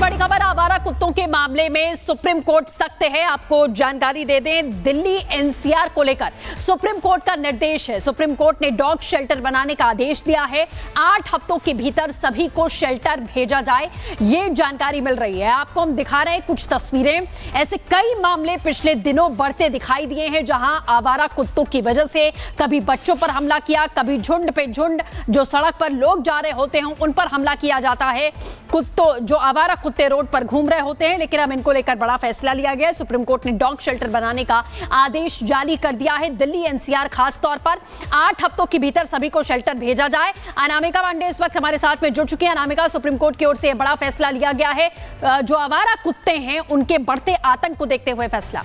बड़ी खबर आवारा कुत्तों के मामले में सुप्रीम कोर्ट सख्त है। आपको जानकारी दे दें, दिल्ली एनसीआर को लेकर सुप्रीम कोर्ट का निर्देश है। सुप्रीम कोर्ट ने डॉग शेल्टर बनाने का आदेश दिया है। 8 हफ्तों के भीतर सभी को शेल्टर भेजा जाए, ये जानकारी मिल रही है। आपको हम दिखा रहे हैं कुछ तस्वीरें। ऐसे कई मामले पिछले दिनों बढ़ते दिखाई दिए हैं, जहां आवारा कुत्तों की वजह से कभी बच्चों पर हमला किया, कभी झुंड पे झुंड जो सड़क पर लोग जा रहे होते हैं उन पर हमला किया जाता है। कुत्तों जो आवारा कुत्ते रोड पर घूम रहे होते हैं, लेकिन अब इनको लेकर बड़ा फैसला लिया गया है। सुप्रीम कोर्ट ने डॉग शेल्टर बनाने का आदेश जारी कर दिया है। दिल्ली एनसीआर खास तौर पर 8 हफ्तों के भीतर सभी को शेल्टर भेजा जाए। अनामिका पांडे इस वक्त हमारे साथ में जुड़ चुके हैं। अनामिका, सुप्रीम कोर्ट की ओर से बड़ा फैसला लिया गया है, जो आवारा कुत्ते हैं उनके बढ़ते आतंक को देखते हुए फैसला।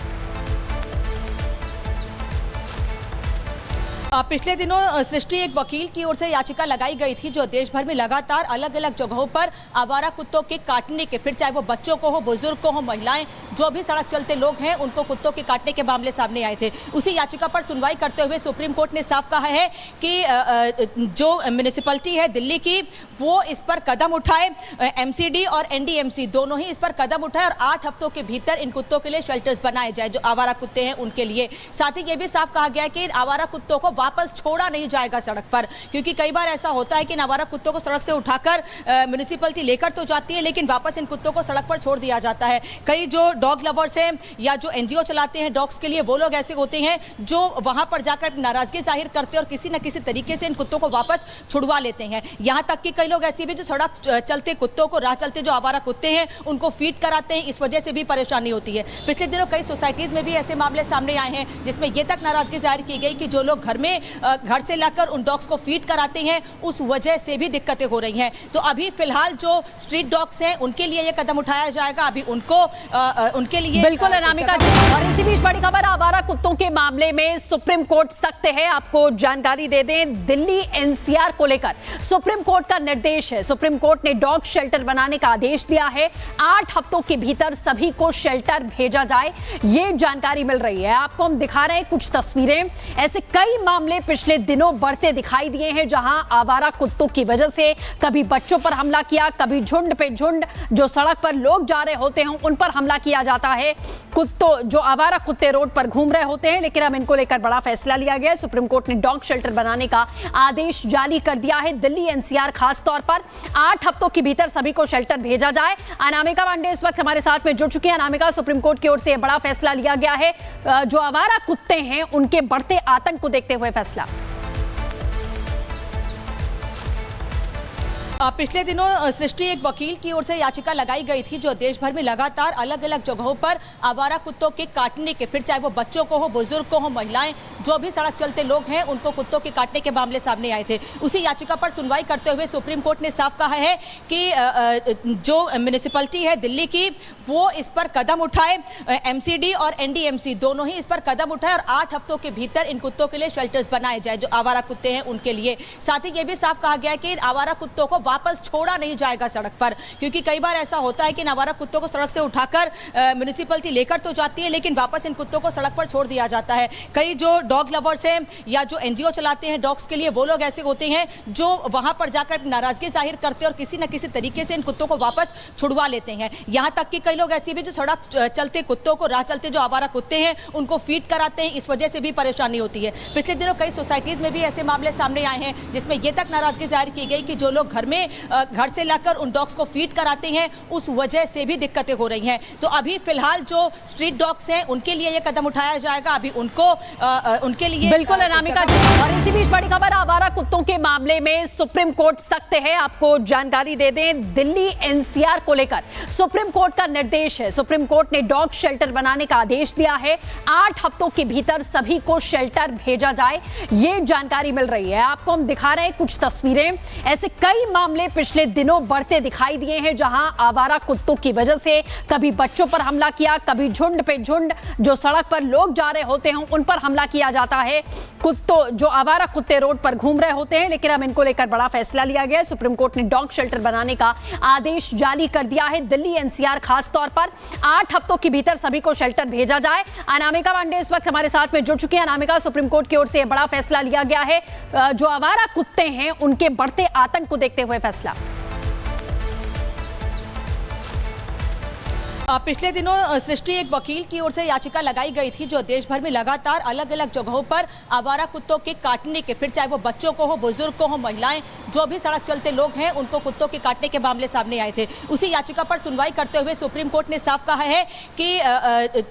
पिछले दिनों सृष्टि एक वकील की ओर से याचिका लगाई गई थी, जो देश भर में लगातार अलग अलग जगहों पर आवारा कुत्तों के काटने के, फिर चाहे वो बच्चों को हो, बुजुर्ग को हो, महिलाएं, जो भी सड़क चलते लोग हैं उनको कुत्तों के काटने के मामले सामने आए थे। उसी याचिका पर सुनवाई करते हुए सुप्रीम कोर्ट ने साफ कहा है कि जो म्युनिसिपैलिटी है दिल्ली की, वो इस पर कदम उठाए। एमसीडी और एनडीएमसी दोनों ही इस पर कदम उठाए और 8 हफ्तों के भीतर इन कुत्तों के लिए शेल्टर्स बनाए जाए, जो आवारा कुत्ते हैं उनके लिए। साथ ही ये भी साफ कहा गया है कि आवारा कुत्तों को वापस छोड़ा नहीं जाएगा सड़क पर, क्योंकि कई बार ऐसा होता है कि आवारा कुत्तों को सड़क से उठाकर म्युनिसिपैलिटी लेकर तो जाती है, लेकिन वापस इन कुत्तों को सड़क पर छोड़ दिया जाता है। कई जो डॉग लवर्स हैं या जो एनजीओ चलाते हैं डॉग्स के लिए, वो लोग ऐसे होते हैं जो वहां पर जाकर नाराजगी जाहिर करते हैं और किसी न किसी तरीके से इन कुत्तों को वापस छुड़वा लेते हैं। यहां तक कि कई लोग ऐसे भी जो सड़क चलते कुत्तों को, राह चलते जो आवारा कुत्ते हैं उनको फीड कराते हैं, इस वजह से भी परेशानी होती है। पिछले दिनों कई सोसाइटीज में भी ऐसे मामले सामने आए हैं, जिसमें यह तक नाराजगी जाहिर की गई कि जो लोग घर से लाकर उन डॉग्स को फीड कराते हैं, उस वजह से भी दिक्कतें हो रही हैं। तो अभी फिलहाल जो स्ट्रीट डॉग्स हैं उनके लिए यह कदम उठाया जाएगा। अभी उनके लिए बिल्कुल अनामिका जी। और इसी बीच बड़ी खबर आवारा कुत्तों के मामले में सुप्रीम कोर्ट सख्त है। आपको जानकारी दे दें, दिल्ली एनसीआर को लेकर सुप्रीम कोर्ट का निर्देश है। सुप्रीम कोर्ट ने डॉग शेल्टर बनाने का आदेश दिया है। 8 हफ्तों के भीतर सभी को शेल्टर भेजा जाए, ये जानकारी मिल रही है। आपको हम दिखा रहे हैं कुछ तस्वीरें। ऐसे कई मामले पिछले दिनों बढ़ते दिखाई दिए हैं, जहां आवारा कुत्तों की वजह से कभी बच्चों पर हमला किया, कभी झुंड पे झुंड जो सड़क पर लोग जा रहे होते हैं उन पर हमला किया जाता है। कुत्तों जो आवारा कुत्ते रोड पर घूम रहे होते हैं, लेकिन अब इनको लेकर बड़ा फैसला लिया गया है। सुप्रीम कोर्ट ने डॉग शेल्टर बनाने का आदेश जारी कर दिया है। दिल्ली एनसीआर खास तौर पर 8 हफ्तों के भीतर सभी को शेल्टर भेजा जाए। अनामिका पांडे इस वक्त हमारे साथ में जुड़ चुके हैं। अनामिका, सुप्रीम कोर्ट की ओर से बड़ा फैसला लिया गया है, जो आवारा कुत्ते हैं उनके बढ़ते आतंक को देखते हुए फैसला। पिछले दिनों सृष्टि एक वकील की ओर से याचिका लगाई गई थी, जो देश भर में लगातार अलग अलग जगहों पर आवारा कुत्तों के काटने के, फिर चाहे वो बच्चों को हो, बुजुर्ग को हो, महिलाएं, जो भी सड़क चलते लोग हैं उनको कुत्तों के काटने के मामले सामने आए थे। उसी याचिका पर सुनवाई करते हुए सुप्रीम कोर्ट ने साफ कहा है कि जो म्युनिसिपैलिटी है दिल्ली की, वो इस पर कदम उठाए। एमसीडी और एनडीएमसी दोनों ही इस पर कदम उठाए और 8 हफ्तों के भीतर इन कुत्तों के लिए शेल्टर्स बनाए जाए, जो आवारा कुत्ते हैं उनके लिए। साथ ही ये भी साफ कहा गया है कि आवारा कुत्तों को वापस छोड़ा नहीं जाएगा सड़क पर, क्योंकि कई बार ऐसा होता है कि आवारा कुत्तों को सड़क से उठाकर म्युनिसिपैलिटी लेकर तो जाती है, लेकिन वापस इन कुत्तों को सड़क पर छोड़ दिया जाता है। कई जो डॉग लवर्स हैं या जो एनजीओ चलाते हैं डॉग्स के लिए, वो लोग ऐसे होते हैं जो वहां पर जाकर नाराजगी जाहिर करते हैं और किसी न किसी तरीके से इन कुत्तों को वापस छुड़वा लेते हैं। यहां तक कि कई लोग ऐसे भी जो सड़क चलते कुत्तों को, राह चलते जो आवारा कुत्ते हैं उनको फीड कराते हैं, इस वजह से भी परेशानी होती है। पिछले दिनों कई सोसाइटीज में भी ऐसे मामले सामने आए हैं, जिसमें यह तक नाराजगी जाहिर की गई कि जो लोग घर से लाकर उन डॉग्स को फीड कराते हैं, उस वजह से भी दिक्कतें हो रही हैं। तो अभी फिलहाल जो स्ट्रीट डॉग्स हैं उनके लिए यह कदम उठाया जाएगा। अभी उनके लिए बिल्कुल अनामिका जी। और इसी बीच बड़ी खबर आवारा कुत्तों के मामले में सुप्रीम कोर्ट सख्त है। आपको जानकारी दे दें, दिल्ली एनसीआर को लेकर सुप्रीम कोर्ट का निर्देश है। सुप्रीम कोर्ट ने डॉग शेल्टर बनाने का आदेश दिया है। 8 हफ्तों के भीतर सभी को शेल्टर भेजा जाए, ये जानकारी मिल रही है। आपको हम दिखा रहे हैं कुछ तस्वीरें। ऐसे कई मामले पिछले दिनों बढ़ते दिखाई दिए हैं, जहां आवारा कुत्तों की वजह से कभी बच्चों पर हमला किया, कभी झुंड पे झुंड जो सड़क पर लोग जा रहे होते हैं उन पर हमला किया जाता है। कुत्तों जो आवारा कुत्ते रोड पर घूम रहे होते हैं, लेकिन अब इनको लेकर बड़ा फैसला लिया गया है। सुप्रीम कोर्ट ने डॉग शेल्टर बनाने का आदेश जारी कर दिया है। दिल्ली एनसीआर खास तौर पर 8 हफ्तों के भीतर सभी को शेल्टर भेजा जाए। अनामिका पांडे इस वक्त हमारे साथ में जुड़ चुके हैं। अनामिका, सुप्रीम कोर्ट की ओर से बड़ा फैसला लिया गया है, जो आवारा कुत्ते हैं उनके बढ़ते आतंक को देखते हुए फैसला। पिछले दिनों सृष्टि एक वकील की ओर से याचिका लगाई गई थी जो देश भर में लगातार अलग अलग जगहों पर आवारा कुत्तों के काटने के, फिर चाहे वो बच्चों को हो, बुजुर्ग को हो, महिलाएं, जो भी सड़क चलते लोग हैं उनको कुत्तों के काटने के मामले सामने आए थे। उसी याचिका पर सुनवाई करते हुए सुप्रीम कोर्ट ने साफ कहा है कि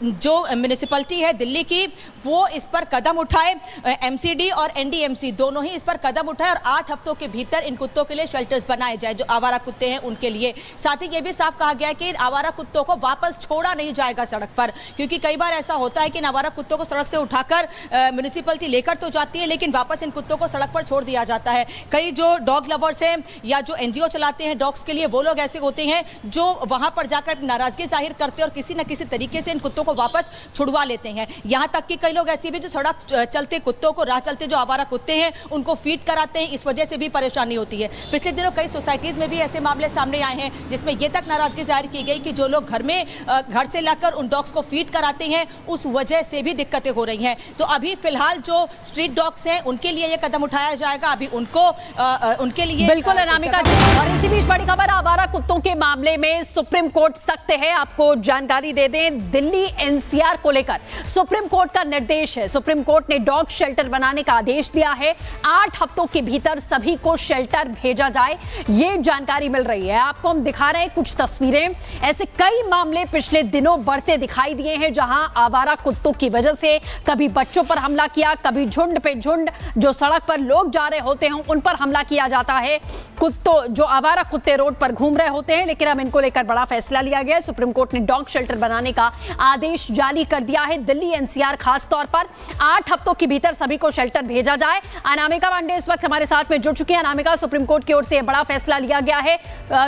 जो म्युनिसिपैलिटी है दिल्ली की वो इस पर कदम उठाए, एमसीडी और एनडीएमसी दोनों ही इस पर कदम उठाए और 8 हफ्तों के भीतर इन कुत्तों के लिए शेल्टर्स बनाए जाए जो आवारा कुत्ते हैं उनके लिए। साथ ही ये भी साफ कहा गया है कि इन आवारा कुत्तों को वापस छोड़ा नहीं जाएगा सड़क पर, क्योंकि कई बार ऐसा होता है कि इन आवारा कुत्तों को सड़क से उठाकर म्युनिसिपैलिटी लेकर तो जाती है लेकिन वापस इन कुत्तों को सड़क पर छोड़ दिया जाता है। कई जो डॉग लवर्स हैं या जो एनजीओ चलाते हैं डॉग्स के लिए, वो लोग ऐसे होते हैं जो वहां पर जाकर नाराजगी जाहिर करते हैं और किसी न किसी तरीके से इन कुत्तों को वापस छुड़वा लेते हैं। यहां तक कि कई लोग ऐसे भी जो सड़क चलते कुत्तों को, राह चलते जो आवारा कुत्ते हैं उनको फीड कराते हैं, इस वजह से भी परेशानी होती है। पिछले दिनों कई सोसाइटीज में भी ऐसे मामले सामने आए हैं जिसमें यह तक नाराजगी जाहिर की गई कि जो लोग घर से लाकर उन डॉग्स को फीड कराते हैं उस वजह से भी दिक्कतें हो रही हैं। तो अभी फिलहाल जो स्ट्रीट डॉग्स हैं उनके लिए यह कदम उठाया जाएगा, अभी उनके लिए बिल्कुल अनामिका। और इसी बीच बड़ी खबर, आवारा कुत्तों के मामले में सुप्रीम कोर्ट सख्त है। आपको जानकारी दे दें, दिल्ली एनसीआर को लेकर सुप्रीम कोर्ट का निर्देश है। सुप्रीम कोर्ट ने डॉग शेल्टर बनाने का आदेश दिया है, 8 हफ्तों के भीतर सभी को शेल्टर भेजा जाए, ये जानकारी मिल रही है। आपको हम दिखा रहे हैं कुछ तस्वीरें। ऐसे कई मामले पिछले दिनों बढ़ते दिखाई दिए हैं जहां आवारा कुत्तों की वजह से कभी बच्चों पर हमला किया, कभी झुंड पे झुंड जो सड़क पर लोग जा रहे होते हैं उन पर हमला किया जाता है। जो आवारा कुत्ते रोड पर घूम रहे होते हैं, लेकिन अब इनको लेकर बड़ा फैसला लिया गया है। सुप्रीम कोर्ट ने डॉग शेल्टर बनाने का आदेश जारी कर दिया है। दिल्ली एनसीआर खास तौर पर 8 हफ्तों के भीतर सभी को शेल्टर भेजा जाए। अनामिका पांडे इस वक्त हमारे साथ में जुड़ चुकी है। अनामिका, सुप्रीम कोर्ट की ओर से यह बड़ा फैसला लिया गया है,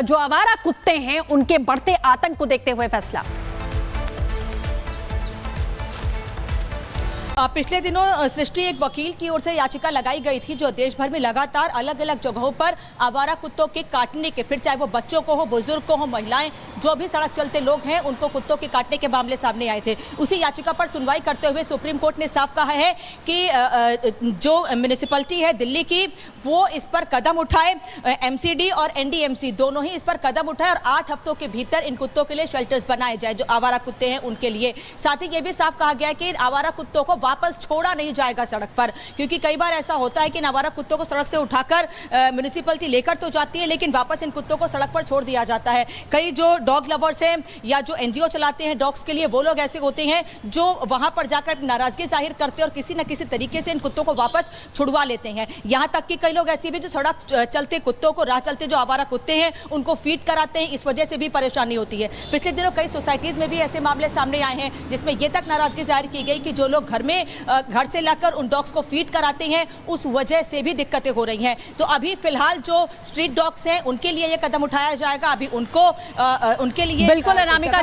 जो आवारा कुत्ते हैं उनके बढ़ते आतंक को देखते हुए फैसला। पिछले दिनों सृष्टि एक वकील की ओर से याचिका लगाई गई थी जो देश भर में लगातार अलग अलग जगहों पर आवारा कुत्तों के काटने के, फिर चाहे वो बच्चों को हो, बुजुर्ग को हो, महिलाएं, जो भी सड़क चलते लोग हैं उनको कुत्तों के काटने के मामले सामने आए थे। उसी याचिका पर सुनवाई करते हुए सुप्रीम कोर्ट ने साफ कहा है कि जो म्युनिसिपैलिटी है दिल्ली की वो इस पर कदम उठाए, एमसीडी और एनडीएमसी दोनों ही इस पर कदम उठाए और 8 हफ्तों के भीतर इन कुत्तों के लिए शेल्टर्स बनाए जाए जो आवारा कुत्ते हैं उनके लिए। साथ ही ये भी साफ कहा गया है कि इन आवारा कुत्तों को वापस छोड़ा नहीं जाएगा सड़क पर, क्योंकि कई बार ऐसा होता है कि आवारा कुत्तों को सड़क से उठाकर म्युनिसिपैलिटी लेकर तो जाती है लेकिन वापस इन कुत्तों को सड़क पर छोड़ दिया जाता है। कई जो डॉग लवर्स हैं या जो एनजीओ चलाते हैं डॉग्स के लिए, वो लोग ऐसे होते हैं जो वहां पर जाकर नाराजगी जाहिर करते हैं और किसी न किसी तरीके से इन कुत्तों को वापस छुड़वा लेते हैं। यहां तक कि कई लोग ऐसे भी जो सड़क चलते कुत्तों को, राह चलते जो आवारा कुत्ते हैं उनको फीड कराते हैं, इस वजह से भी परेशानी होती है। पिछले दिनों कई सोसाइटीज में भी ऐसे मामले सामने आए हैं जिसमें यह तक नाराजगी जाहिर की गई कि जो लोग घर से लाकर उन डॉग्स को फीड कराते हैं उस वजह से भी दिक्कतें हो रही हैं। तो अभी फिलहाल जो स्ट्रीट डॉग्स हैं उनके लिए यह कदम उठाया जाएगा, अभी उनके लिए बिल्कुल अनामिका।